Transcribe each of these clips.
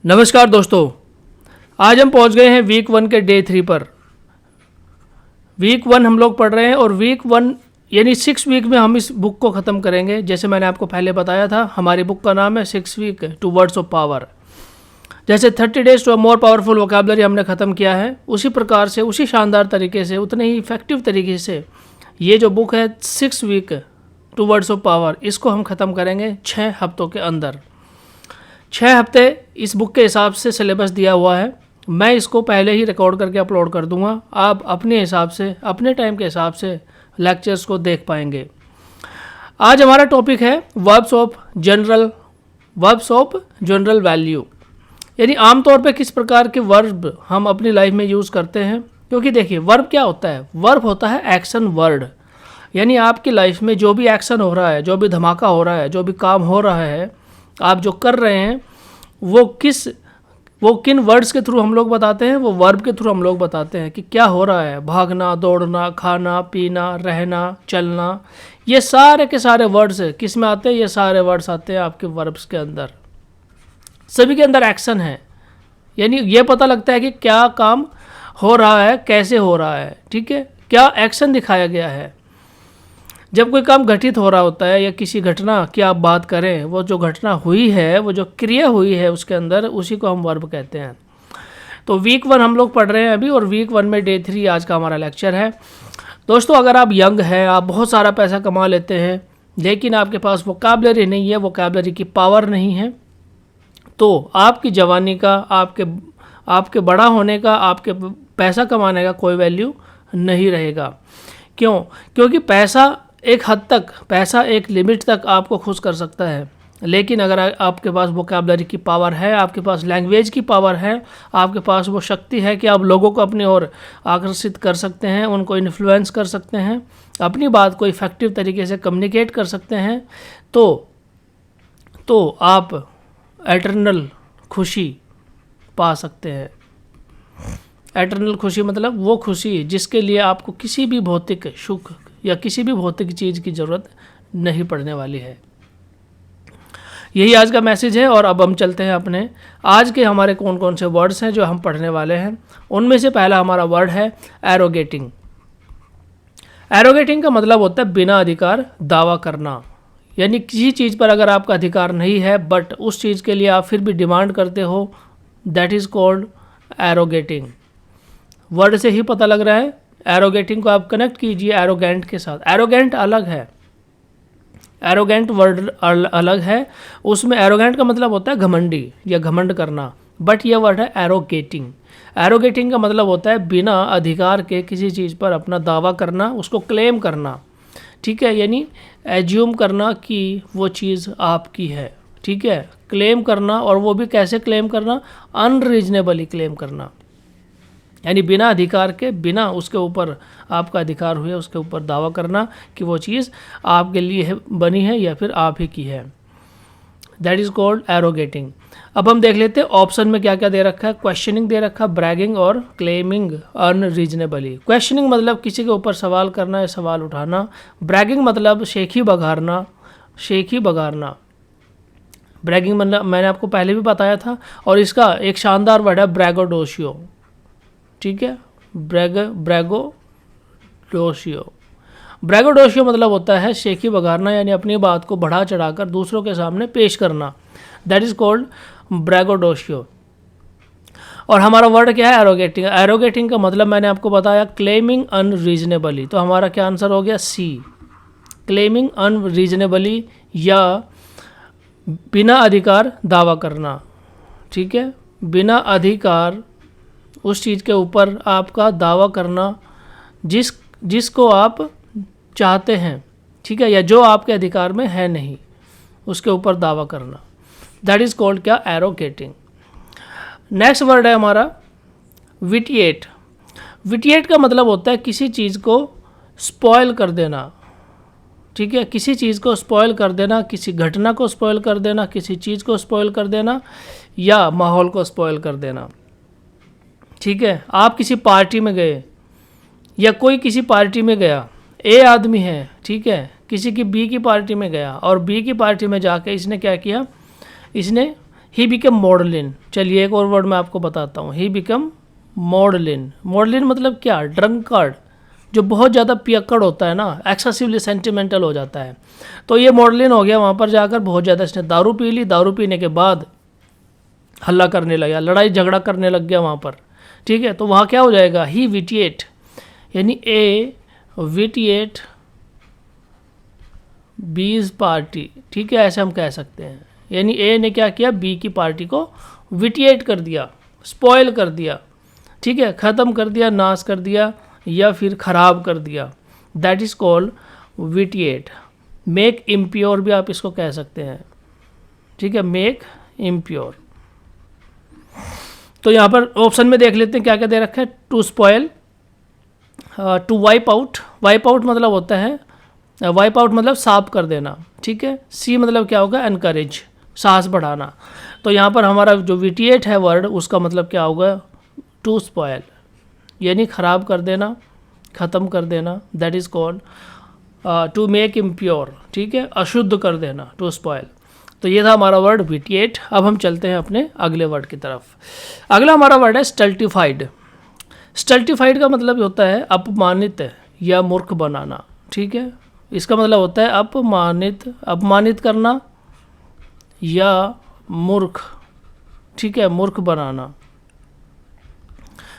नमस्कार दोस्तों, आज हम पहुंच गए हैं वीक 1 के डे 3 पर। वीक 1 हम लोग पढ़ रहे हैं और वीक 1 यानी 6 वीक में हम इस बुक को ख़त्म करेंगे। जैसे मैंने आपको पहले बताया था, हमारी बुक का नाम है 6 week to words of power. जैसे 30 days to a more powerful vocabulary हमने ख़त्म किया है, उसी प्रकार से, उसी शानदार तरीके से, उतने ही इफेक्टिव तरीके से ये जो बुक है 6 week to words of power, इसको हम ख़त्म करेंगे 6 हफ्तों के अंदर। 6 हफ्ते इस बुक के हिसाब से सिलेबस दिया हुआ है। मैं इसको पहले ही रिकॉर्ड करके अपलोड कर दूंगा। आप अपने हिसाब से, अपने टाइम के हिसाब से लेक्चर्स को देख पाएंगे। आज हमारा टॉपिक है वर्ब्स ऑफ जनरल वैल्यू, यानी आमतौर पे किस प्रकार के वर्ब हम अपनी लाइफ में यूज़ करते हैं। क्योंकि देखिए, वर्ब क्या होता है? वर्ब होता है एक्शन वर्ड, यानी आपकी लाइफ में जो भी एक्शन हो रहा है, जो भी धमाका हो रहा है, जो भी काम हो रहा है, आप जो कर रहे हैं, वो किन वर्ड्स के थ्रू हम लोग बताते हैं? वो वर्ब के थ्रू हम लोग बताते हैं कि क्या हो रहा है। भागना, दौड़ना, खाना, पीना, रहना, चलना, ये सारे के सारे वर्ड्स किस में आते हैं? ये सारे वर्ड्स आते हैं आपके वर्ब्स के अंदर। सभी के अंदर एक्शन है, यानी ये पता लगता है कि क्या काम हो रहा है, कैसे हो रहा है, ठीक है, क्या एक्शन दिखाया गया है। जब कोई काम घटित हो रहा होता है या किसी घटना की आप बात करें, वो जो घटना हुई है, वो जो क्रिया हुई है उसके अंदर, उसी को हम वर्ब कहते हैं। तो वीक 1 हम लोग पढ़ रहे हैं अभी, और वीक 1 में डे 3 आज का हमारा लेक्चर है। दोस्तों, अगर आप यंग हैं, आप बहुत सारा पैसा कमा लेते हैं, लेकिन आपके पास वोकैबुलरी नहीं है, वोकैबुलरी की पावर नहीं है, तो आपकी जवानी का, आपके बड़ा होने का, आपके पैसा कमाने का कोई वैल्यू नहीं रहेगा। क्यों? क्योंकि पैसा एक हद तक, पैसा एक लिमिट तक आपको खुश कर सकता है, लेकिन अगर आपके पास वोकैबुलरी की पावर है, आपके पास लैंग्वेज की पावर है, आपके पास वो शक्ति है कि आप लोगों को अपनी ओर आकर्षित कर सकते हैं, उनको इन्फ्लुएंस कर सकते हैं, अपनी बात को इफ़ेक्टिव तरीके से कम्युनिकेट कर सकते हैं, तो आप एटर्नल खुशी पा सकते हैं। एटर्नल खुशी मतलब वो खुशी जिसके लिए आपको किसी भी भौतिक सुख या किसी भी भौतिक चीज़ की ज़रूरत नहीं पड़ने वाली है। यही आज का मैसेज है। और अब हम चलते हैं अपने आज के हमारे कौन कौन से वर्ड्स हैं जो हम पढ़ने वाले हैं। उनमें से पहला हमारा वर्ड है एरोगेटिंग। एरोगेटिंग का मतलब होता है बिना अधिकार दावा करना, यानी किसी चीज़ पर अगर आपका अधिकार नहीं है बट उस चीज़ के लिए आप फिर भी डिमांड करते हो, दैट इज़ कॉल्ड एरोगेटिंग। वर्ड से ही पता लग रहा है। एरोगेटिंग को आप कनेक्ट कीजिए एरोगेंट के साथ। एरोगेंट अलग है, एरोगेंट वर्ड अलग है, उसमें एरोगेंट का मतलब होता है घमंडी या घमंड करना, बट यह वर्ड है एरोगेटिंग। एरोगेटिंग का मतलब होता है बिना अधिकार के किसी चीज़ पर अपना दावा करना, उसको क्लेम करना, ठीक है, यानी एज्यूम करना कि वो चीज़ आपकी है, ठीक है, क्लेम करना। और वो भी कैसे क्लेम करना? अनरीजनेबली क्लेम करना, यानी बिना अधिकार के, बिना उसके ऊपर आपका अधिकार हुए उसके ऊपर दावा करना कि वो चीज़ आपके लिए बनी है या फिर आप ही की है। That is called arrogating. अब हम देख लेते हैं ऑप्शन में क्या क्या दे रखा है। क्वेश्चनिंग दे रखा है, ब्रैगिंग और क्लेमिंग अनरीजनेबली। क्वेश्चनिंग मतलब किसी के ऊपर सवाल करना या सवाल उठाना। ब्रैगिंग मतलब शेखी बघारना, शेखी बघारना। ब्रैगिंग मतलब मैंने आपको पहले भी बताया था, और इसका एक शानदार वर्ड है ब्रैगोडोशियो, ठीक है, ब्रैगोडोशियो। ब्रैगोडोशियो मतलब होता है शेखी बघारना, यानी अपनी बात को बढ़ा चढ़ाकर दूसरों के सामने पेश करना। That is called braggadocio. और हमारा वर्ड क्या है? एरोगेटिंग। एरोगेटिंग का मतलब मैंने आपको बताया क्लेमिंग अनरीजनेबली, तो हमारा क्या आंसर हो गया? सी, क्लेमिंग अनरीजनेबली या बिना अधिकार दावा करना, ठीक है, बिना अधिकार उस चीज़ के ऊपर आपका दावा करना जिसको आप चाहते हैं, ठीक है, या जो आपके अधिकार में है नहीं, उसके ऊपर दावा करना। दैट इज़ कॉल्ड क्या? एरोगेटिंग। नेक्स्ट वर्ड है हमारा विटिएट। विटिएट का मतलब होता है किसी चीज़ को स्पॉयल कर देना, ठीक है, किसी चीज़ को स्पॉयल कर देना, किसी घटना को स्पॉयल कर देना, किसी चीज़ को स्पॉयल कर देना या माहौल को स्पॉयल कर देना, ठीक है। आप किसी पार्टी में गए या कोई किसी पार्टी में गया, ए आदमी है, ठीक है, किसी की बी की पार्टी में गया और बी की पार्टी में जाके इसने क्या किया? इसने ही बिकम मॉडलिन। चलिए एक और वर्ड मैं आपको बताता हूँ, ही बिकम मॉडलिन। मॉडलिन मतलब क्या? ड्रंकर्ड, जो बहुत ज़्यादा पियक्कड़ होता है ना, एक्सेसिवली सेंटिमेंटल हो जाता है। तो ये मॉडलिन हो गया, वहाँ पर जाकर बहुत ज़्यादा इसने दारू पी ली, दारू पीने के बाद हल्ला करने लगा, लड़ाई झगड़ा करने लग गया वहाँ पर, ठीक है। तो वहाँ क्या हो जाएगा? ही विटिएट, यानी ए विटिएट बीज पार्टी, ठीक है, ऐसे हम कह सकते हैं। यानी ए ने क्या किया? बी की पार्टी को विटिएट कर दिया, स्पॉइल कर दिया, ठीक है, ख़त्म कर दिया, नाश कर दिया या फिर ख़राब कर दिया। That is called vitiate. Make impure भी आप इसको कह सकते हैं, ठीक है, मेक इम्प्योर। तो यहाँ पर ऑप्शन में देख लेते हैं क्या क्या दे रखा है। To spoil, to wipe out. Wipe out मतलब होता है, वाइप आउट मतलब साफ कर देना, ठीक है। सी मतलब क्या होगा? एनकरेज, साहस बढ़ाना। तो यहाँ पर हमारा जो विटिएट है वर्ड, उसका मतलब क्या होगा? टू स्पॉयल, यानी ख़राब कर देना, ख़त्म कर देना। That is called to make impure, ठीक है, अशुद्ध कर देना, टू स्पॉयल। तो ये था हमारा वर्ड विटिएट। अब हम चलते हैं अपने अगले वर्ड की तरफ। अगला हमारा वर्ड है स्टल्टिफाइड। स्टल्टिफाइड का मतलब होता है अपमानित या मूर्ख बनाना, ठीक है। इसका मतलब होता है अपमानित, अपमानित करना या मूर्ख, ठीक है, मूर्ख बनाना।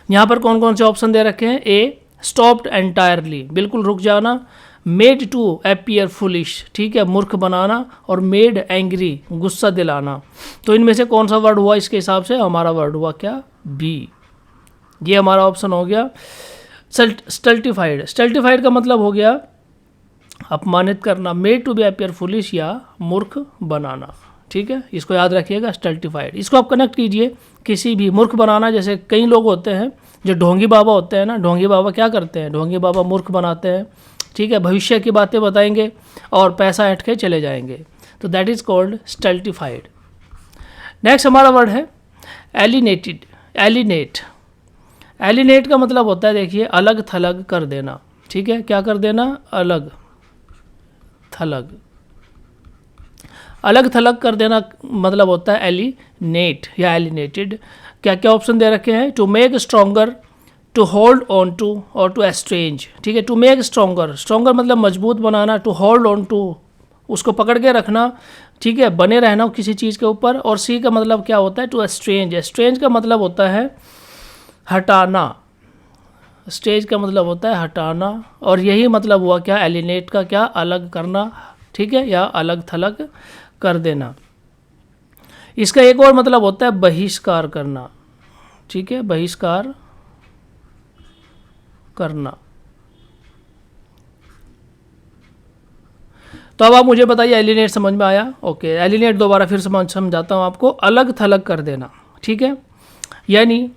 यहाँ पर कौन कौन से ऑप्शन दे रखे हैं? ए स्टॉप्ड एंटायरली, बिल्कुल रुक जाना। मेड टू अपीयर फुलिश, ठीक है, मूर्ख बनाना। और मेड एंग्री, गुस्सा दिलाना। तो इनमें से कौन सा वर्ड हुआ? इसके हिसाब से हमारा वर्ड हुआ क्या? बी। ये हमारा ऑप्शन हो गया स्टल्टिफाइड। स्टल्टिफाइड का मतलब हो गया अपमानित करना, made to be appear foolish या मूर्ख बनाना, ठीक है। इसको याद रखिएगा, स्टल्टिफाइड। इसको आप कनेक्ट कीजिए किसी भी, मूर्ख बनाना, जैसे कई लोग होते हैं जो ढोंगी बाबा होते हैं ना, ढोंगी बाबा क्या करते हैं? ढोंगी बाबा मूर्ख बनाते हैं, ठीक है, भविष्य की बातें बताएंगे और पैसा ऐंठ के चले जाएंगे। तो दैट इज़ कॉल्ड स्टल्टिफाइड। नेक्स्ट हमारा वर्ड है एलिनेटेड। एलिनेट, एलिनेट का मतलब होता है, देखिए, अलग थलग कर देना, ठीक है। क्या कर देना? अलग थलग। अलग थलग कर देना मतलब होता है एलिनेट या एलिनेटेड। क्या क्या ऑप्शन दे रखे हैं? To make stronger, to hold on to और टू एस्ट्रेंज, ठीक है। टू मेक स्ट्रॉन्गर, स्ट्रॉन्गर मतलब मजबूत बनाना। टू होल्ड ऑन टू, उसको पकड़ के रखना, ठीक है, बने रहना किसी चीज़ के ऊपर। और सी का मतलब क्या होता है? To estrange. एस्ट्रेंज का मतलब होता है हटाना। स्टेज का मतलब होता है हटाना। और यही मतलब हुआ क्या? एलिनेट का क्या? अलग करना, ठीक है, या अलग थलग कर देना। इसका एक और मतलब होता है बहिष्कार करना, ठीक है, बहिष्कार करना। तो अब आप मुझे बताइए, एलिनेट समझ में आया? ओके, एलिनेट दोबारा फिर समझाता हूँ आपको। अलग थलग कर देना, ठीक है, यानी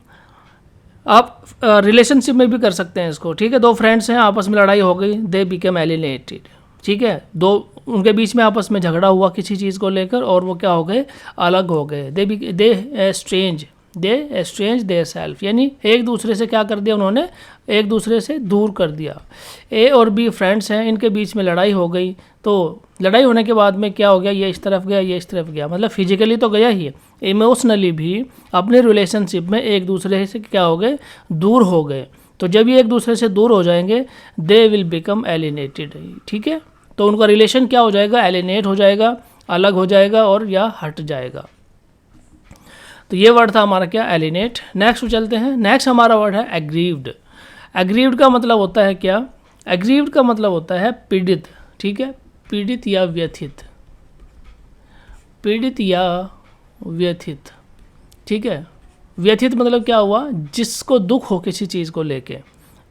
आप रिलेशनशिप में भी कर सकते हैं इसको, ठीक है। दो फ्रेंड्स हैं, आपस में लड़ाई हो गई, दे बिकम एलिनेटेड, ठीक है। दो उनके बीच में आपस में झगड़ा हुआ किसी चीज़ को लेकर और वो क्या हो गए? अलग हो गए। दे एस्ट्रेंज देयर सेल्फ, यानी एक दूसरे से क्या कर दिया उन्होंने? एक दूसरे से दूर कर दिया। ए और बी फ्रेंड्स हैं, इनके बीच में लड़ाई हो गई। तो लड़ाई होने के बाद में क्या हो गया? ये इस तरफ गया, ये इस तरफ गया, मतलब फिजिकली तो गया ही, इमोशनली भी अपने रिलेशनशिप में एक दूसरे से क्या हो गए? दूर हो गए। तो जब ये एक दूसरे से दूर हो जाएंगे, दे विल बिकम एलिनेटेड, ठीक है। तो उनका रिलेशन क्या हो जाएगा? एलिनेट हो जाएगा, अलग हो जाएगा और या हट जाएगा। तो ये वर्ड था हमारा क्या? एलिनेट। नेक्स्ट चलते हैं। नेक्स्ट हमारा वर्ड है एग्रीव्ड। एग्रीव्ड का मतलब होता है क्या? एग्रीव्ड का मतलब होता है पीड़ित, ठीक है, पीड़ित या व्यथित, पीड़ित या व्यथित, ठीक है। व्यथित मतलब क्या हुआ? जिसको दुख हो किसी चीज़ को लेके,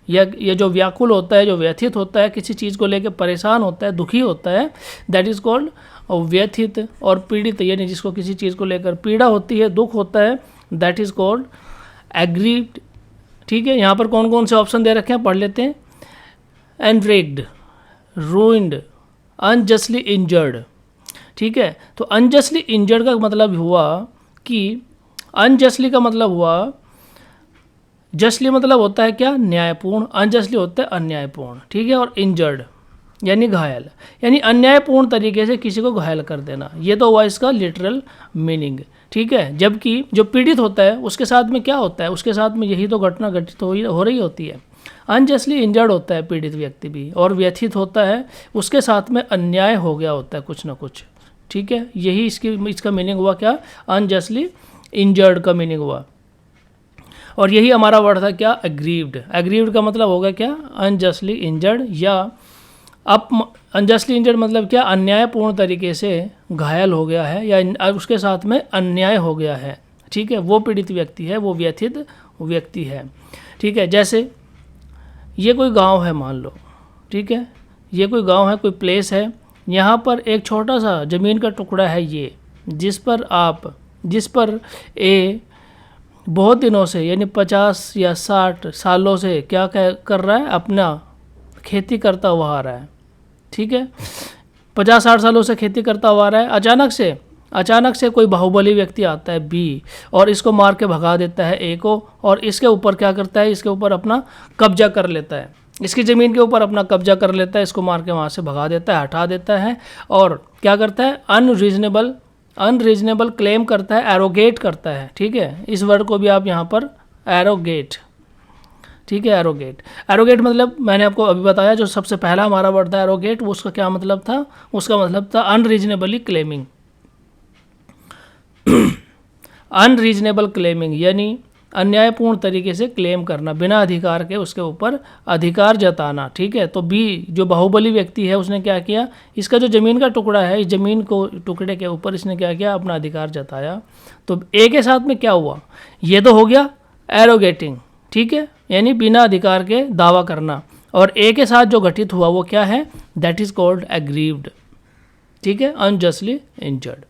या ये जो व्याकुल होता है, जो व्यथित होता है, किसी चीज़ को लेके परेशान होता है, दुखी होता है, दैट इज़ कॉल्ड व्यथित। और पीड़ित यानी जिसको किसी चीज़ को लेकर पीड़ा होती है, दुख होता है, दैट इज़ कॉल्ड एग्रीव्ड, ठीक है। यहाँ पर कौन कौन से ऑप्शन दे रखे हैं पढ़ लेते हैं। एनरेग्ड, रूइंड, अनजस्टली इंजर्ड, ठीक है। तो अनजस्टली इंजर्ड का मतलब हुआ कि अनजस्टली का मतलब हुआ, जस्टली मतलब होता है क्या? न्यायपूर्ण, अनजस्टली होता है अन्यायपूर्ण, ठीक है। और इंजर्ड यानी घायल, यानी अन्यायपूर्ण तरीके से किसी को घायल कर देना, ये तो हुआ इसका लिटरल मीनिंग। ठीक है, जबकि जो पीड़ित होता है उसके साथ में क्या होता है, उसके साथ में यही तो घटना घटित हो रही होती है। अनजस्टली इंजर्ड होता है पीड़ित व्यक्ति भी, और व्यथित होता है, उसके साथ में अन्याय हो गया होता है कुछ ना कुछ। ठीक है, यही इसका मीनिंग हुआ क्या, अनजस्टली इंजर्ड का मीनिंग हुआ। और यही हमारा वर्ड था क्या, एग्रीव्ड। एग्रीव्ड का मतलब होगा क्या, अनजस्टली इंजर्ड, या अनजस्टली इंजर्ड मतलब क्या, अन्यायपूर्ण तरीके से घायल हो गया है या उसके साथ में अन्याय हो गया है। ठीक है, वो पीड़ित व्यक्ति है, वो व्यथित व्यक्ति है। ठीक है, जैसे ये कोई गांव है मान लो, ठीक है, ये कोई गांव है, कोई प्लेस है, यहाँ पर एक छोटा सा ज़मीन का टुकड़ा है ये, जिस पर ए बहुत दिनों से यानी 50 या 60 सालों से क्या कर रहा है, अपना खेती करता हुआ आ रहा है। ठीक है, 50-60 सालों से खेती करता हुआ आ रहा है। अचानक से कोई बाहुबली व्यक्ति आता है बी, और इसको मार के भगा देता है ए को, और इसके ऊपर क्या करता है, इसके ऊपर अपना कब्जा कर लेता है, इसकी ज़मीन के ऊपर अपना कब्जा कर लेता है, इसको मार के वहाँ से भगा देता है, हटा देता है, और क्या करता है, अनरीजनेबल क्लेम करता है, एरोगेट करता है। ठीक है, इस वर्ड को भी आप यहाँ पर एरोगेट, ठीक है, एरोगेट मतलब मैंने आपको अभी बताया, जो सबसे पहला हमारा वर्ड था एरोगेट, वो उसका क्या मतलब था, उसका मतलब था अनरीजनेबली क्लेमिंग। अनरीजनेबल क्लेमिंग यानी अन्यायपूर्ण तरीके से क्लेम करना, बिना अधिकार के उसके ऊपर अधिकार जताना। ठीक है, तो बी जो बाहुबली व्यक्ति है उसने क्या किया, इसका जो ज़मीन का टुकड़ा है, इस ज़मीन को टुकड़े के ऊपर इसने क्या किया, अपना अधिकार जताया। तो ए के साथ में क्या हुआ, ये तो हो गया एरोगेटिंग। ठीक है, यानी बिना अधिकार के दावा करना, और ए के साथ जो घटित हुआ वो क्या है, दैट इज़ कॉल्ड एग्रीव्ड। ठीक है, अनजस्टली इंजर्ड।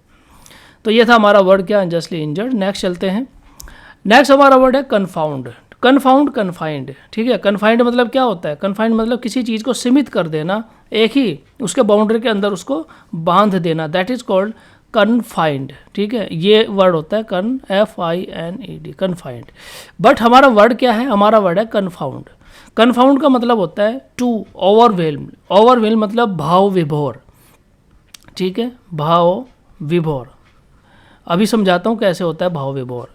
तो ये था हमारा वर्ड क्या, अनजस्टली इंजर्ड। नेक्स्ट चलते हैं। नेक्स्ट हमारा वर्ड है कन्फाउंड, कन्फाइंड। ठीक है, कन्फाइंड मतलब क्या होता है, कन्फाइंड मतलब किसी चीज़ को सीमित कर देना, एक ही उसके बाउंड्री के अंदर उसको बांध देना, दैट इज़ कॉल्ड कन्फाइंड। ठीक है, ये वर्ड होता है FINED, कन्फाइंड। बट हमारा वर्ड क्या है, हमारा वर्ड है कन्फाउंड। कन्फाउंड का मतलब होता है टू ओवरवेल्म, ओवरवेल्म मतलब भाव विभोर। ठीक है, भाव विभोर। अभी समझाता हूँ कैसे होता है भाव विभोर।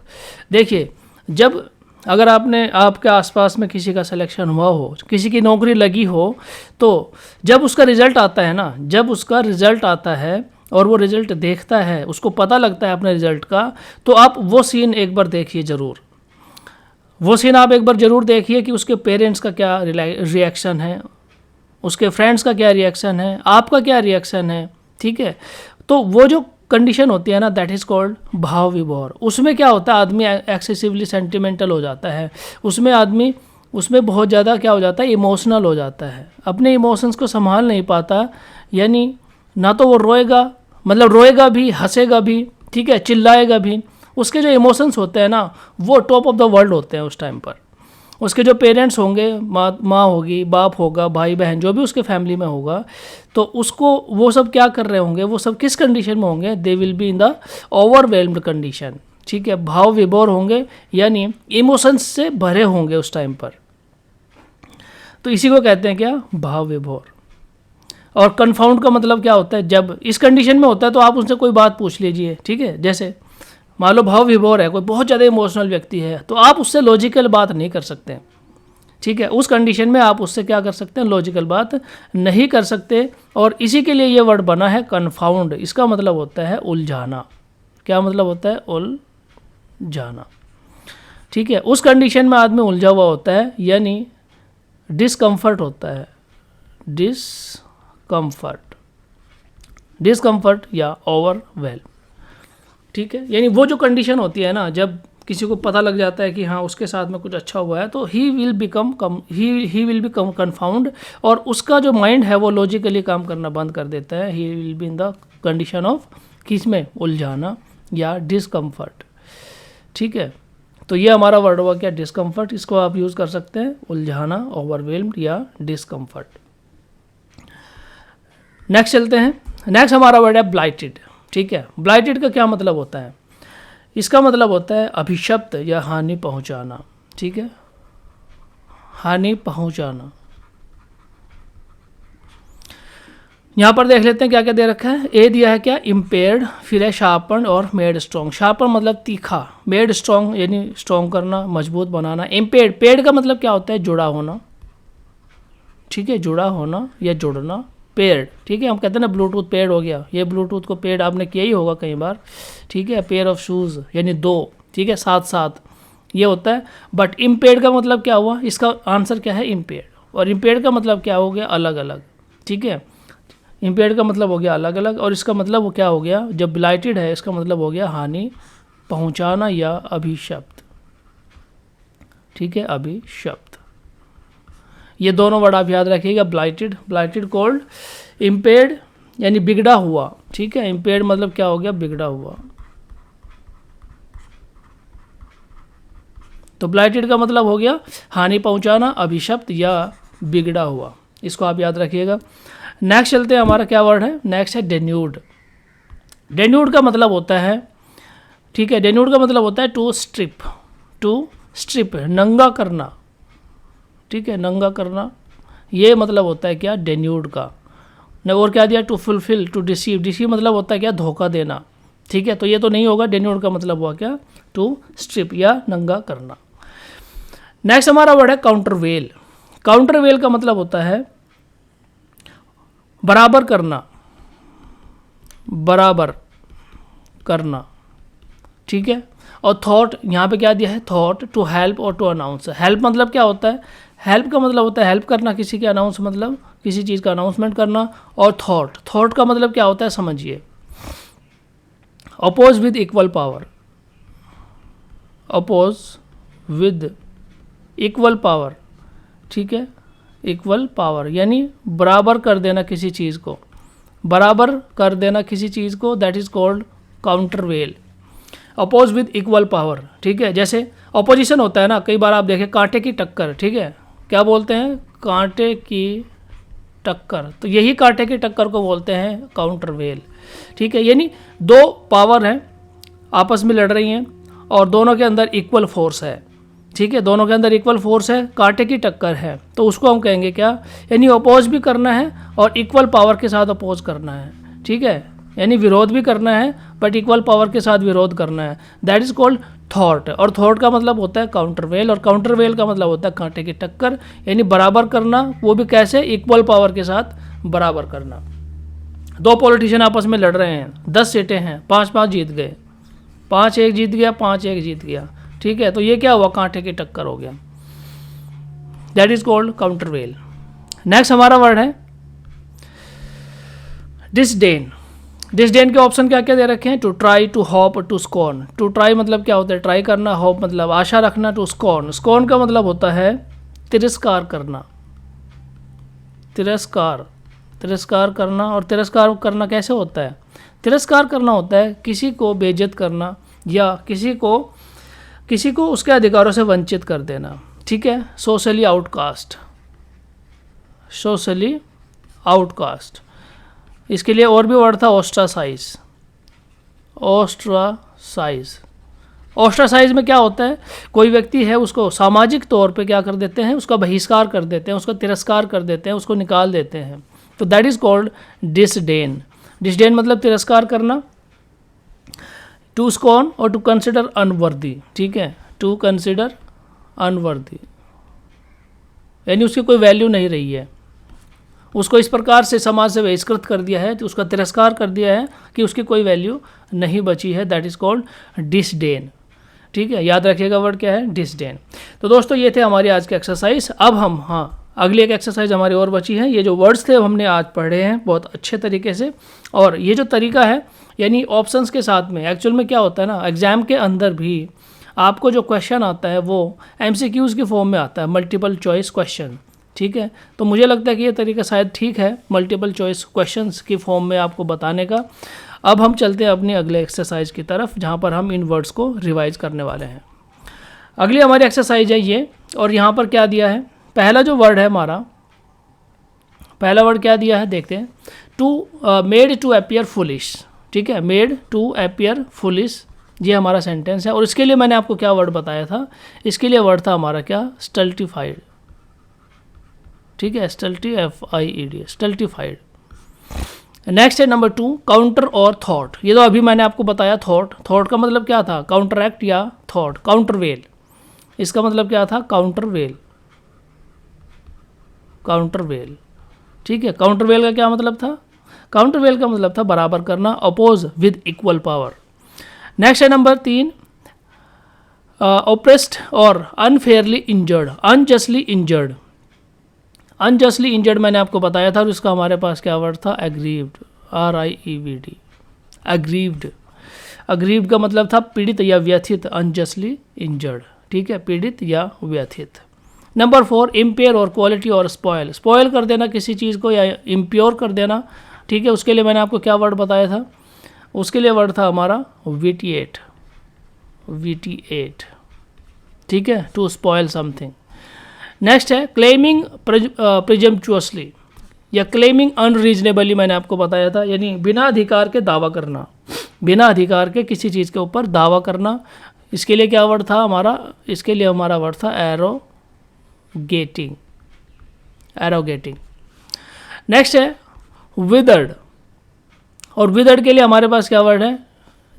देखिए, जब अगर आपके आसपास में किसी का सिलेक्शन हुआ हो, किसी की नौकरी लगी हो, तो जब उसका रिज़ल्ट आता है ना, जब उसका रिज़ल्ट आता है और वो रिज़ल्ट देखता है, उसको पता लगता है अपने रिज़ल्ट का, तो आप वो सीन एक बार देखिए ज़रूर। वो सीन आप एक बार ज़रूर देखिए कि उसके पेरेंट्स का क्या रिएक्शन है, उसके फ्रेंड्स का क्या रिएक्शन है, आपका क्या रिएक्शन है। ठीक है, तो वो जो कंडीशन होती है ना, दैट इज़ कॉल्ड भाव विभोर। उसमें क्या होता है, आदमी एक्सेसिवली सेंटिमेंटल हो जाता है, उसमें बहुत ज़्यादा क्या हो जाता है, इमोशनल हो जाता है, अपने इमोशंस को संभाल नहीं पाता, यानी ना तो वो रोएगा भी, हंसेगा भी, ठीक है, चिल्लाएगा भी। उसके जो इमोशंस होते हैं ना, वो टॉप ऑफ द वर्ल्ड होते हैं उस टाइम पर। उसके जो पेरेंट्स होंगे, माँ होगी, बाप होगा, भाई बहन, जो भी उसके फैमिली में होगा, तो उसको वो सब क्या कर रहे होंगे, वो सब किस कंडीशन में होंगे, they will be in the overwhelmed condition. ठीक है, भाव विभोर होंगे, यानी इमोशंस से भरे होंगे उस टाइम पर। तो इसी को कहते हैं क्या, भाव विभोर। और कन्फाउंड का मतलब क्या होता है, जब इस कंडीशन में होता है तो आप उनसे कोई बात पूछ लीजिए। ठीक है, जैसे मान लो भाव विभोर है, कोई बहुत ज़्यादा इमोशनल व्यक्ति है, तो आप उससे लॉजिकल बात नहीं कर सकते। ठीक है, उस कंडीशन में आप उससे क्या कर सकते हैं, लॉजिकल बात नहीं कर सकते। और इसी के लिए ये वर्ड बना है कन्फाउंड। इसका मतलब होता है उलझाना। क्या मतलब होता है, उलझाना। ठीक है, उस कंडीशन में आदमी उलझा हुआ होता है, यानी डिस्कम्फर्ट होता है, डिस्कम्फर्ट या ओवरवेल्म। ठीक है, यानी वो जो कंडीशन होती है ना, जब किसी को पता लग जाता है कि हाँ उसके साथ में कुछ अच्छा हुआ है, तो ही विल बी कन्फाउंड, और उसका जो माइंड है वो लॉजिकली काम करना बंद कर देता है। He will be in the condition of किसमें, उलझाना या डिस्कम्फर्ट। ठीक है, तो ये हमारा वर्ड हुआ क्या, डिस्कम्फर्ट। इसको आप यूज़ कर सकते हैं, उलझाना, ओवरवेल्म्ड या डिस्कम्फर्ट। नेक्स्ट चलते हैं। नेक्स्ट हमारा वर्ड है ब्लाइटेड। ठीक है, ब्लाइटेड का क्या मतलब होता है, इसका मतलब होता है अभिशप्त या हानि पहुंचाना। ठीक है, हानि पहुंचाना। यहाँ पर देख लेते हैं क्या क्या दे रखा है। ए दिया है क्या, इम्पेयर्ड, फिर है शार्पन और मेड स्ट्रॉन्ग। शार्पन मतलब तीखा, मेड स्ट्रॉन्ग यानी स्ट्रॉन्ग करना, मजबूत बनाना। इम्पेयर्ड, पेड का मतलब क्या होता है, जुड़ा होना, ठीक है, जुड़ा होना या जुड़ना, पेयर्ड, ठीक है। हम कहते हैं ना ब्लूटूथ पेयर्ड हो गया, ये ब्लूटूथ को पेयर्ड आपने किया ही होगा कई बार, ठीक है। पेयर ऑफ शूज़ यानी दो, ठीक है, साथ साथ, ये होता है। बट इम्पेयर्ड का मतलब क्या हुआ, इसका आंसर क्या है, इम्पेयर्ड। और इम्पेयर्ड का मतलब क्या हो गया, अलग अलग, ठीक है। इम्पेयर्ड का मतलब हो गया अलग अलग, और इसका मतलब वो क्या हो गया, जब ब्लाइटेड है इसका मतलब हो गया हानि पहुंचाना या अभिशप्त, ठीक है, अभिशप्त। ये दोनों वर्ड आप याद रखिएगा, ब्लाइटेड, ब्लाइटेड कोल्ड, इम्पेयर्ड यानी बिगड़ा हुआ, ठीक है। इम्पेयर्ड मतलब क्या हो गया, बिगड़ा हुआ। तो ब्लाइटेड का मतलब हो गया हानि पहुंचाना, अभिशप्त या बिगड़ा हुआ, इसको आप याद रखिएगा। नेक्स्ट चलते हैं, हमारा क्या वर्ड है, नेक्स्ट है डेन्यूड। डेन्यूड का मतलब होता है, ठीक है, डेन्यूड का मतलब होता है टू स्ट्रिप, टू स्ट्रिप नंगा करना, ठीक है, नंगा करना, ये मतलब होता है क्या, डेन्यूड का। ने और क्या दिया, to fulfil, to deceive, deceive मतलब होता है क्या, धोखा देना, ठीक है। तो ये तो नहीं होगा, डेन्यूड का मतलब हुआ क्या, टू स्ट्रिप या नंगा करना। नेक्स्ट हमारा वर्ड है काउंटरवेल। काउंटरवेल का मतलब होता है बराबर करना, बराबर करना, ठीक है। और थॉट, यहाँ पे क्या दिया है, थॉट, टू हेल्प और टू अनाउंस। हेल्प मतलब क्या होता है, हेल्प का मतलब होता है हेल्प करना किसी के, अनाउंस मतलब किसी चीज़ का अनाउंसमेंट करना। और थॉट, थॉट का मतलब क्या होता है, समझिए, oppose with equal power, oppose with equal power, ठीक है, इक्वल पावर यानी बराबर कर देना किसी चीज़ को, बराबर कर देना किसी चीज़ को, that is called countervail. Oppose with equal power, ठीक है। जैसे अपोजिशन होता है ना, कई बार आप देखें कांटे की टक्कर, ठीक है, क्या बोलते हैं, कांटे की टक्कर, तो यही कांटे की टक्कर को बोलते हैं काउंटरवेल, ठीक है। यानी दो पावर हैं आपस में लड़ रही हैं और दोनों के अंदर इक्वल फोर्स है, ठीक है, दोनों के अंदर इक्वल फोर्स है, कांटे की टक्कर है, तो उसको हम कहेंगे क्या, यानी अपोज भी करना है और इक्वल पावर के साथ अपोज करना है, ठीक है, यानी विरोध भी करना है बट इक्वल पावर के साथ विरोध करना है, दैट इज़ कॉल्ड थॉट। और थॉट का मतलब होता है काउंटरवेल, और काउंटरवेल का मतलब होता है कांटे की टक्कर, यानी बराबर करना, वो भी कैसे, इक्वल पावर के साथ बराबर करना। दो पॉलिटिशियन आपस में लड़ रहे हैं, 10 सीटें हैं, 5-5 जीत गए, 5-1 जीत गया, 5-1 जीत गया, ठीक है, तो ये क्या हुआ, कांटे की टक्कर हो गया, that is called countervail. Next हमारा वर्ड है डिसडेन। डिसडेन के ऑप्शन क्या क्या दे रखे हैं, to try, to hope, to scorn. To try मतलब क्या होता है, ट्राई करना, होप मतलब आशा रखना, टू स्कॉर्न, स्कॉर्न का मतलब होता है तिरस्कार करना, तिरस्कार, तिरस्कार करना। और तिरस्कार करना कैसे होता है, तिरस्कार करना होता है किसी को बेइज्जत करना या किसी को उसके अधिकारों से वंचित कर देना, ठीक है, सोशली आउटकास्ट, सोशली आउटकास्ट। इसके लिए और भी वर्ड था ऑस्ट्रासाइज, ऑस्ट्रासाइज। ऑस्ट्रासाइज में क्या होता है, कोई व्यक्ति है उसको सामाजिक तौर पे क्या कर देते हैं, उसका बहिष्कार कर देते हैं, उसका तिरस्कार कर देते हैं, उसको निकाल देते हैं, तो that is called disdain. Disdain मतलब तिरस्कार करना, टू स्कॉर्न और टू कंसिडर अनवर्दी, ठीक है, टू कंसिडर अनवर्दी यानी उसकी कोई वैल्यू नहीं रही है, उसको इस प्रकार से समाज से बहिष्कृत कर दिया है, तो उसका तिरस्कार कर दिया है कि उसकी कोई वैल्यू नहीं बची है, दैट इज़ कॉल्ड डिसडेन, ठीक है। याद रखिएगा वर्ड क्या है, डिसडेन। तो दोस्तों ये थे हमारी आज के एक्सरसाइज। अब हम अगली एक एक्सरसाइज हमारी और बची है। ये जो वर्ड्स थे हमने आज पढ़े हैं बहुत अच्छे तरीके से, और ये जो तरीका है यानी ऑप्शंस के साथ में, एक्चुअल में क्या होता है ना, एग्जाम के अंदर भी आपको जो क्वेश्चन आता है वो MCQs के फॉर्म में आता है, मल्टीपल चॉइस क्वेश्चन, ठीक है। तो मुझे लगता है कि ये तरीका शायद ठीक है मल्टीपल चॉइस क्वेश्चंस की फॉर्म में आपको बताने का। अब हम चलते हैं अपनी अगले एक्सरसाइज की तरफ, जहाँ पर हम इन वर्ड्स को रिवाइज करने वाले हैं। अगली हमारी एक्सरसाइज है ये, और यहाँ पर क्या दिया है, पहला जो वर्ड है हमारा, पहला वर्ड क्या दिया है देखते हैं, to made to appear foolish, ठीक है, मेड टू अपीयर फुलिश, ये हमारा सेंटेंस है। और इसके लिए मैंने आपको क्या वर्ड बताया था, इसके लिए वर्ड था हमारा क्या, स्टल्टिफाइड, ठीक है, स्टल्टी, FIED, स्टल्टिफाइड। नेक्स्ट है नंबर 2 काउंटर और थॉट। ये तो अभी मैंने आपको बताया थॉट। थॉट का मतलब क्या था? काउंटरएक्ट या थॉट। काउंटरवेल, इसका मतलब क्या था? काउंटरवेल, काउंटरवेल, ठीक है। काउंटरवेल का क्या मतलब था? काउंटरवेल का मतलब था बराबर करना, oppose with equal power. Next है नंबर 3 ओप्रेस्ड और unfairly injured, unjustly injured. Unjustly injured मैंने आपको बताया था और इसका हमारे पास क्या वर्ड था? Aggrieved, RIEVD, aggrieved. अग्रीव्ड का मतलब था पीड़ित या व्यथित, अनजस्टली इंजर्ड, ठीक है, पीड़ित या व्यथित। नंबर 4 इम्पेयर और क्वालिटी और स्पॉयल, स्पॉयल कर देना किसी चीज़ को या इम्प्योर कर देना, ठीक है। उसके लिए मैंने आपको क्या वर्ड बताया था? उसके लिए वर्ड था हमारा विटिएट, विटिएट, ठीक है, टू स्पॉयल समथिंग। नेक्स्ट है क्लेमिंग प्रिजम्पचुअसली या क्लेमिंग अनरीजनेबली, मैंने आपको बताया था, यानी बिना अधिकार के दावा करना, बिना अधिकार के किसी चीज़ के ऊपर दावा करना। इसके लिए क्या वर्ड था हमारा? इसके लिए हमारा वर्ड था एरोगेटिंग, एरोगेटिंग। नेक्स्ट है विदर्ड, और विदर्ड के लिए हमारे पास क्या वर्ड है?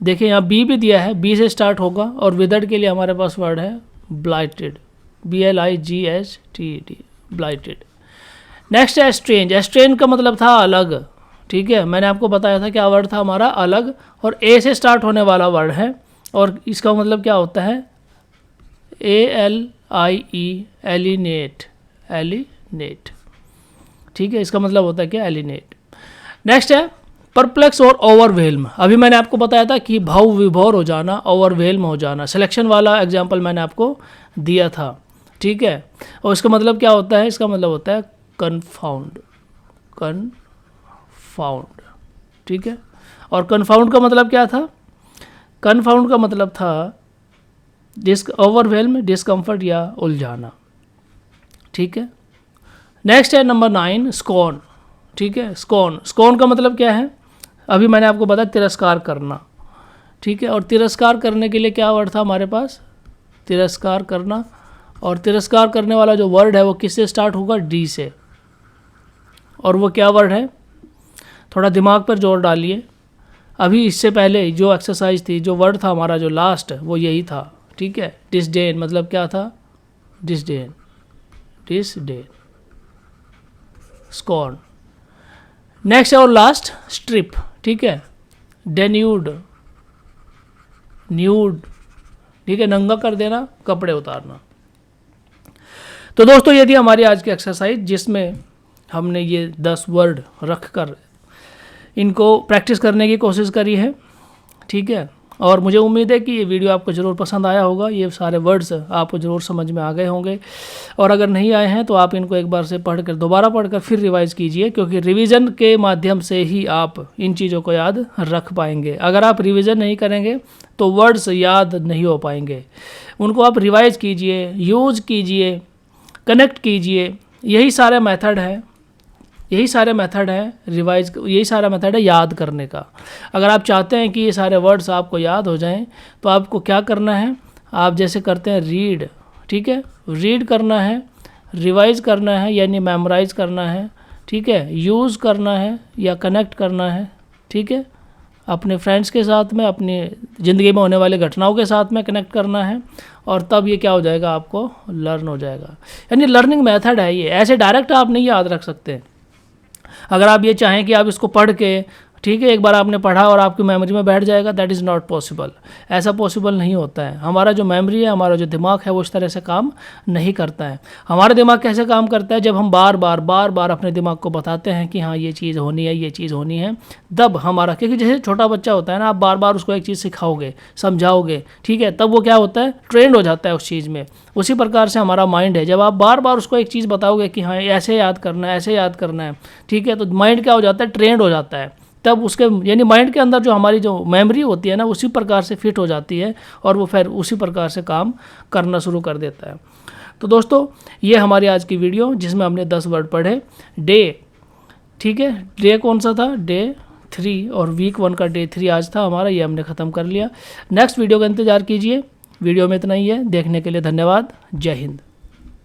देखिए यहाँ बी भी दिया है, बी से स्टार्ट होगा, और विदर्ड के लिए हमारे पास वर्ड है ब्लाइटेड, BLIGHTED, ब्लाइटेड। नेक्स्ट है स्ट्रेंज। स्ट्रेंज का मतलब था अलग, ठीक है। मैंने आपको बताया था क्या वर्ड था हमारा? अलग, और ए से स्टार्ट होने वाला वर्ड है, और इसका मतलब क्या होता है? ALIE, एलिनेट, एलिनेट, ठीक है, इसका मतलब होता है क्या? एलिनेट। नेक्स्ट है परप्लेक्स और ओवरवेल्म। अभी मैंने आपको बताया था कि भाव विभोर हो जाना, ओवरवेल्म हो जाना। सिलेक्शन वाला एग्जाम्पल मैंने आपको दिया था, ठीक है। और इसका मतलब क्या होता है? इसका मतलब होता है कन्फाउंड, कन्फाउंड, ठीक है। और कन्फाउंड का मतलब क्या था? कन्फाउंड का मतलब था ओवरवेल्म, डिस्कम्फर्ट या उलझाना, ठीक है। नेक्स्ट है नंबर 9 स्कॉन, ठीक है। स्कॉन, स्कॉन का मतलब क्या है? अभी मैंने आपको बताया तिरस्कार करना, ठीक है। और तिरस्कार करने के लिए क्या वर्ड था हमारे पास? तिरस्कार करना, और तिरस्कार करने वाला जो वर्ड है वो किससे स्टार्ट होगा? डी से, और वो क्या वर्ड है? थोड़ा दिमाग पर जोर डालिए। अभी इससे पहले जो एक्सरसाइज थी, जो वर्ड था हमारा जो लास्ट, वो यही था, ठीक है। डिसडेन मतलब क्या था? Disdain, disdain, scorn. नेक्स्ट और लास्ट स्ट्रिप, ठीक है। डेन्यूड, न्यूड, ठीक है, नंगा कर देना, कपड़े उतारना। तो दोस्तों ये थी हमारी आज की एक्सरसाइज, जिसमें हमने ये 10 वर्ड रख कर इनको प्रैक्टिस करने की कोशिश करी है, ठीक है। और मुझे उम्मीद है कि ये वीडियो आपको ज़रूर पसंद आया होगा, ये सारे वर्ड्स आपको ज़रूर समझ में आ गए होंगे। और अगर नहीं आए हैं तो आप इनको एक बार से पढ़कर, दोबारा पढ़कर फिर रिवाइज़ कीजिए, क्योंकि रिवीजन के माध्यम से ही आप इन चीज़ों को याद रख पाएंगे। अगर आप रिवीजन नहीं करेंगे तो वर्ड्स याद नहीं हो पाएंगे। उनको आप रिवाइज़ कीजिए, यूज़ कीजिए, कनेक्ट कीजिए। यही सारे मेथड है, यही सारे मेथड है रिवाइज, यही सारा मेथड है याद करने का। अगर आप चाहते हैं कि ये सारे वर्ड्स आपको याद हो जाएं तो आपको क्या करना है? आप जैसे करते हैं रीड, ठीक है, रीड करना है, रिवाइज करना है यानी मेमोराइज करना है, ठीक है, यूज़ करना है या कनेक्ट करना है, ठीक है, अपने फ्रेंड्स के साथ में, अपनी ज़िंदगी में होने वाले घटनाओं के साथ में कनेक्ट करना है, और तब ये क्या हो जाएगा? आपको लर्न हो जाएगा। यानी लर्निंग मेथड है ये, ऐसे डायरेक्ट आप नहीं याद रख सकते। अगर आप ये चाहें कि आप इसको पढ़ के, ठीक है, एक बार आपने पढ़ा और आपकी मेमोरी में बैठ जाएगा, दैट इज़ नॉट पॉसिबल। ऐसा पॉसिबल नहीं होता है। हमारा जो मेमोरी है, हमारा जो दिमाग है, वो इस तरह से काम नहीं करता है। हमारा दिमाग कैसे काम करता है? जब हम बार बार अपने दिमाग को बताते हैं कि हाँ ये चीज़ होनी है, ये चीज़ होनी है, तब हमारा, क्योंकि जैसे छोटा बच्चा होता है ना, आप बार बार उसको एक चीज़ सिखाओगे, समझाओगे, ठीक है, तब वो क्या होता है? ट्रेंड हो जाता है उस चीज़ में। उसी प्रकार से हमारा माइंड है, जब आप बार बार उसको एक चीज़ बताओगे कि हाँ ऐसे याद करना है, ऐसे याद करना है, ठीक है, तो माइंड क्या हो जाता है? ट्रेंड हो जाता है। तब उसके, यानी माइंड के अंदर जो हमारी जो मेमोरी होती है ना, उसी प्रकार से फिट हो जाती है, और वो फिर उसी प्रकार से काम करना शुरू कर देता है। तो दोस्तों ये हमारी आज की वीडियो, जिसमें हमने 10 वर्ड पढ़े। डे, ठीक है, डे कौन सा था? डे 3, और वीक 1 का डे 3 आज था हमारा, ये हमने ख़त्म कर लिया। नेक्स्ट वीडियो का इंतज़ार कीजिए। वीडियो में इतना ही है। देखने के लिए धन्यवाद। जय हिंद।